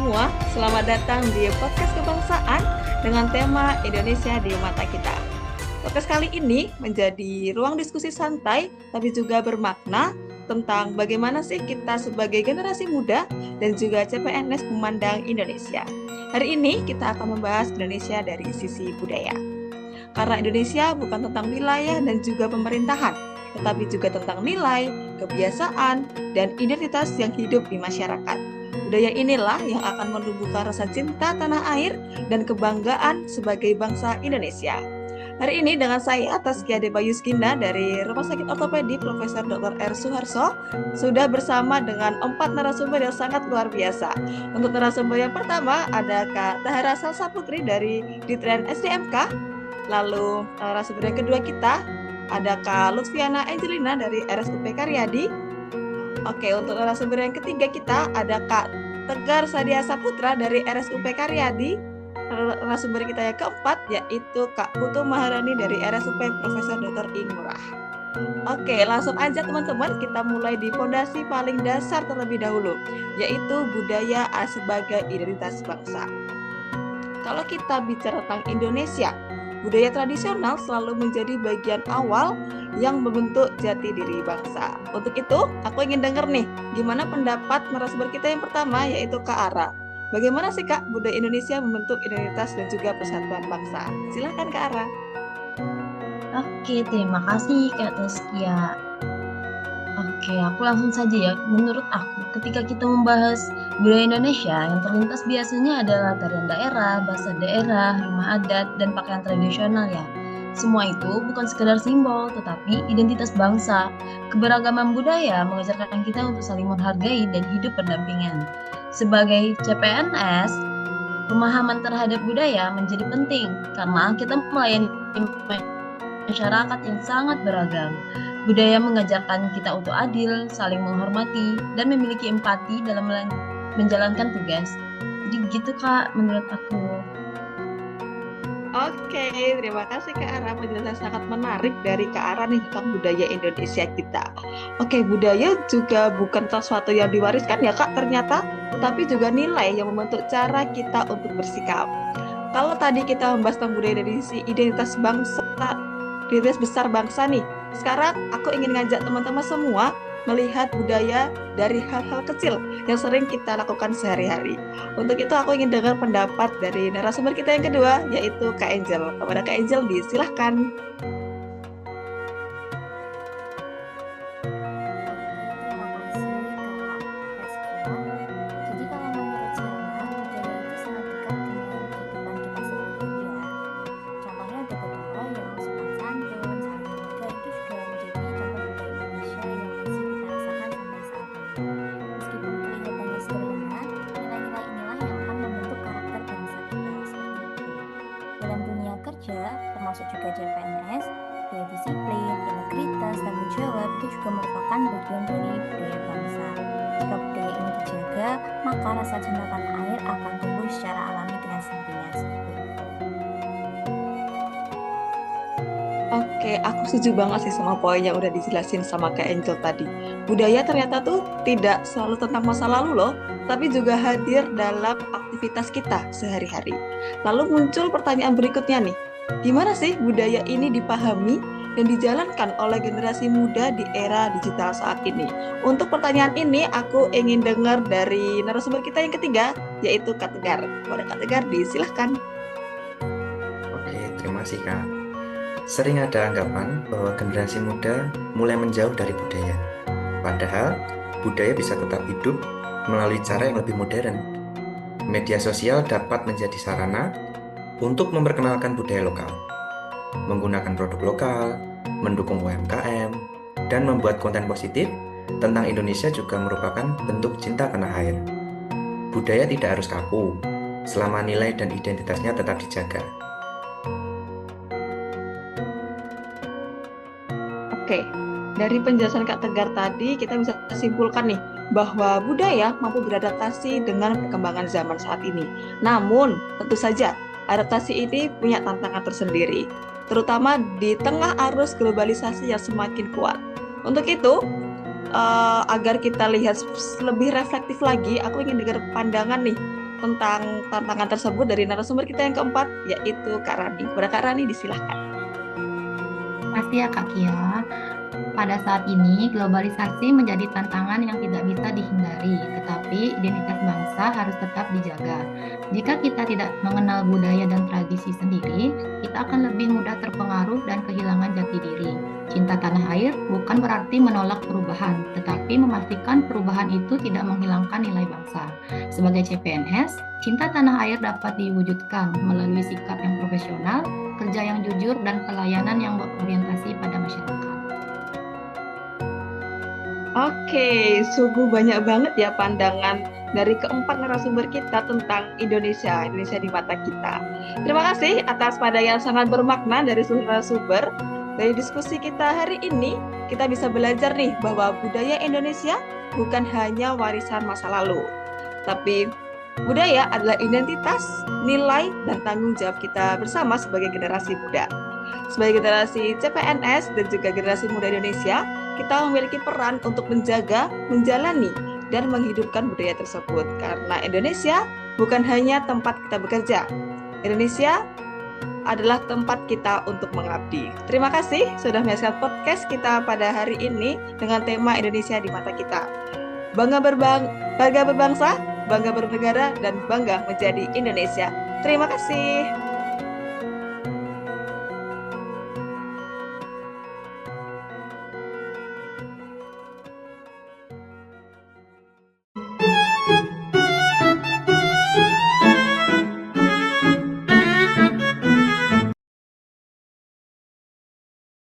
semua, selamat datang di podcast kebangsaan dengan tema Indonesia di Mata Kita. Podcast kali ini menjadi ruang diskusi santai tapi juga bermakna tentang bagaimana sih kita sebagai generasi muda dan juga CPNS memandang Indonesia. Hari ini kita akan membahas Indonesia dari sisi budaya. Karena Indonesia bukan tentang wilayah dan juga pemerintahan, tetapi juga tentang nilai, kebiasaan, dan identitas yang hidup di masyarakat. Budaya inilah yang akan menumbuhkan rasa cinta tanah air dan kebanggaan sebagai bangsa Indonesia. Hari ini dengan saya, Taskia Debayuskina dari Rumah Sakit Ortopedi Profesor Dr. R. Suharso, sudah bersama dengan 4 narasumber yang sangat luar biasa. Untuk narasumber yang pertama ada Kak Tahara Salsa Putri dari Ditren SDMK. Lalu narasumber yang kedua kita ada Kak Lutfiana Angelina dari RSUP Karyadi. Oke, untuk narasumber yang ketiga kita ada Kak Tegar Sadia Saputra dari RSUP Karyadi. Narasumber kita yang keempat yaitu Kak Putu Maharani dari RSUP Profesor Dr. I Ngurah. Oke, langsung aja teman-teman, kita mulai di fondasi paling dasar terlebih dahulu, yaitu budaya sebagai identitas bangsa. Kalau kita bicara tentang Indonesia, budaya tradisional selalu menjadi bagian awal yang membentuk jati diri bangsa. Untuk itu, aku ingin dengar nih, gimana pendapat narasumber kita yang pertama, yaitu Kak Ara. Bagaimana sih Kak, budaya Indonesia membentuk identitas dan juga persatuan bangsa? Silakan Kak Ara. Oke, terima kasih Kak Taskia. Oke, aku langsung saja ya. Menurut aku, ketika kita membahas budaya Indonesia, yang terlintas biasanya adalah tarian daerah, bahasa daerah, rumah adat, dan pakaian tradisional ya. Semua itu bukan sekedar simbol, tetapi identitas bangsa. Keberagaman budaya mengajarkan kita untuk saling menghargai dan hidup berdampingan. Sebagai CPNS, pemahaman terhadap budaya menjadi penting karena kita melayani masyarakat yang sangat beragam. Budaya mengajarkan kita untuk adil, saling menghormati, dan memiliki empati dalam menjalankan tugas. Jadi gitu Kak, menurut aku. Oke, terima kasih Kak Ara, penjelasan sangat menarik dari Kak Ara nih tentang budaya Indonesia kita. Oke, budaya juga bukan sesuatu yang diwariskan ya Kak ternyata, tetapi juga nilai yang membentuk cara kita untuk bersikap. Kalau tadi kita membahas tentang budaya dari sisi identitas bangsa, identitas besar bangsa nih, sekarang aku ingin ngajak teman-teman semua melihat budaya dari hal-hal kecil yang sering kita lakukan sehari-hari. Untuk itu aku ingin dengar pendapat dari narasumber kita yang kedua, yaitu Kak Angel. Kepada Kak Angel, disilahkan. Terima kasih Kak Taskia. Jadi kalau menurut saya, budaya itu sangat dekat dengan kehidupan kita sehari-hari ya. Contohnya ada beberapa yang sopan santun, saling menghargai itu juga menjadi contoh budaya Indonesia yang masih kita rasakan sampai saat ini. Meskipun kelihatannya sederhana, nilai-nilai inilah yang akan membentuk karakter bangsa kita seperti itu. Dalam dunia kerja, termasuk juga CPNS, budaya disiplin, integritas, tanggung jawab itu juga merupakan bagian dari budaya bangsa. Jika budaya ini dijaga, maka rasa cinta tanah air akan tumbuh secara alami dengan sendirinya seperti itu. Oke, aku setuju banget sih sama poin yang udah dijelasin sama Kak Angel tadi. Budaya ternyata tuh tidak selalu tentang masa lalu loh, tapi juga hadir dalam aktivitas kita sehari-hari. Lalu muncul pertanyaan berikutnya nih, gimana sih budaya ini dipahami dan dijalankan oleh generasi muda di era digital saat ini? Untuk pertanyaan ini, aku ingin dengar dari narasumber kita yang ketiga, yaitu Kak Tegar. Kepada Kak Tegar, disilahkan. Oke, terima kasih Kak. Sering ada anggapan bahwa generasi muda mulai menjauh dari budaya. Padahal, budaya bisa tetap hidup melalui cara yang lebih modern. Media sosial dapat menjadi sarana untuk memperkenalkan budaya lokal, menggunakan produk lokal, mendukung UMKM, dan membuat konten positif tentang Indonesia juga merupakan bentuk cinta tanah air. Budaya tidak harus kaku, selama nilai dan identitasnya tetap dijaga. Oke, dari penjelasan Kak Tegar tadi, kita bisa simpulkan nih, bahwa budaya mampu beradaptasi dengan perkembangan zaman saat ini. Namun, tentu saja, adaptasi ini punya tantangan tersendiri, terutama di tengah arus globalisasi yang semakin kuat. Untuk itu, agar kita lihat lebih reflektif lagi, aku ingin dengar pandangan nih tentang tantangan tersebut dari narasumber kita yang keempat, yaitu Kak Rani. Kepada Kak Rani disilahkan. Makasih ya Kak Kia. Pada saat ini, globalisasi menjadi tantangan yang tidak bisa dihindari, tetapi identitas bangsa harus tetap dijaga. Jika kita tidak mengenal budaya dan tradisi sendiri, kita akan lebih mudah terpengaruh dan kehilangan jati diri. Cinta tanah air bukan berarti menolak perubahan, tetapi memastikan perubahan itu tidak menghilangkan nilai bangsa. Sebagai CPNS, cinta tanah air dapat diwujudkan melalui sikap yang profesional, kerja yang jujur, dan pelayanan yang berorientasi pada masyarakat. Oke, sungguh banyak banget ya pandangan dari keempat narasumber kita tentang Indonesia di mata kita. Terima kasih atas pandangan yang sangat bermakna dari seluruh narasumber. Dari diskusi kita hari ini, kita bisa belajar nih bahwa budaya Indonesia bukan hanya warisan masa lalu, tapi budaya adalah identitas, nilai, dan tanggung jawab kita bersama sebagai generasi muda. Sebagai generasi CPNS dan juga generasi muda Indonesia, kita memiliki peran untuk menjaga, menjalani, dan menghidupkan budaya tersebut. Karena Indonesia bukan hanya tempat kita bekerja. Indonesia adalah tempat kita untuk mengabdi. Terima kasih sudah menyaksikan podcast kita pada hari ini dengan tema Indonesia di mata kita. Bangga berbangsa, bangga bernegara, dan bangga menjadi Indonesia. Terima kasih.